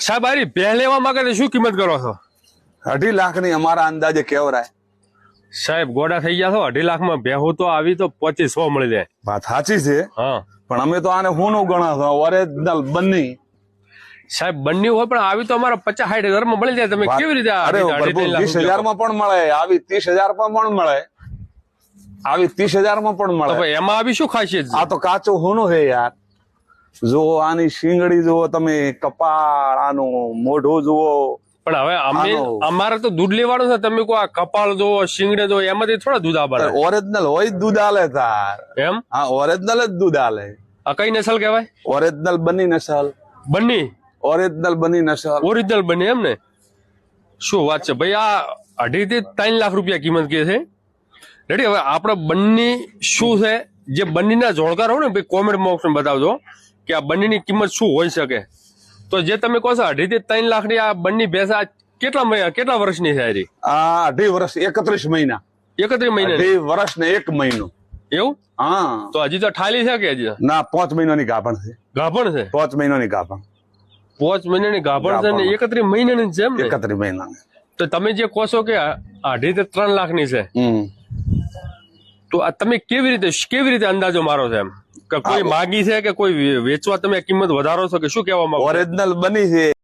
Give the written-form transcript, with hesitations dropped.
સાહેબ આરી ભેહ લેવા માંગે તો શું કિંમત કરો છો? 2.5 લાખ ની અમારા અંદાજે કેવરાય. સાહેબ ગોડા થઈ ગયા છો, 2.5 લાખમાં ભેહું તો આવી તો 2500 મળી જાય. વાત સાચી છે, હા પણ અમે તો આને હોનું ગણા ઓરિજિનલ બની. સાહેબ બંને હોય પણ આવી તો અમારા 50-60 હજારમાં મળી જાય. તમે કેવી રીતે અરે પ્રભુ 30,000 માં પણ મળે, આવી 30,000 માં પણ મળે, આવી 30,000 માં પણ મળે. એમાં આવી શું ખાસિયત છે? આ તો કાચું હોનું છે યાર. જો આની શીંગડી જુઓ તમે, કપાળ, આનું મોઢું જુઓ. પણ હવે અમારે તો દૂધ લેવાનું છે. તમે કહો આ કપાળ જો, શીંગડે જો, એમાંથી થોડા દૂધ આપે? ઓરિજિનલ હોય જ દૂધ આલે તાર. એમ? હા, ઓરિજિનલ જ દૂધ આલે. આ કઈ નસલ કહેવાય? ઓરિજિનલ બની નસલ. બની? ઓરિજિનલ બની નસલ. ઓરિજિનલ બની એમ ને? શું વાત છે ભાઈ! આ 2.5 થી 3 લાખ રૂપિયા કિંમત કે છે. રેડી, હવે આપણે બંની શું છે, જે બંનીના જોડકાર હોય ને ભાઈ, કોમેન્ટમાં ઓપ્શન બતાવજો કે આ બંનીની કિંમત શું હોઈ શકે. તો જે તમે કહો છો 2.5 થી 3 લાખની આ બંની ભેંસ કેટલા વર્ષની છે? આ 2.5 વર્ષ 31 મહિના. 31 મહિના? 2.5 વર્ષ ને 1 મહિનો. એવું? હા. તો હજી તો ઠાલી છે કે હજી? ના, 5 મહિનાની ગાભણ છે. ગાભણ છે? 5 મહિનાની ગાભણ. 5 મહિનાની ગાભણ છે ને 31 મહિનાની છે એમ ને? 31 મહિનાની. તો તમે જે કહો છો કે 2.5 થી 3 લાખની છે, તો આ તમે કેવી રીતે અંદાજો મારો છો? એમ કે કોઈ માગી છે કે કોઈ વેચવા તમે કિંમત વધારો છો કે શું કહેવા માંગો? ઓરિજિનલ બની છે.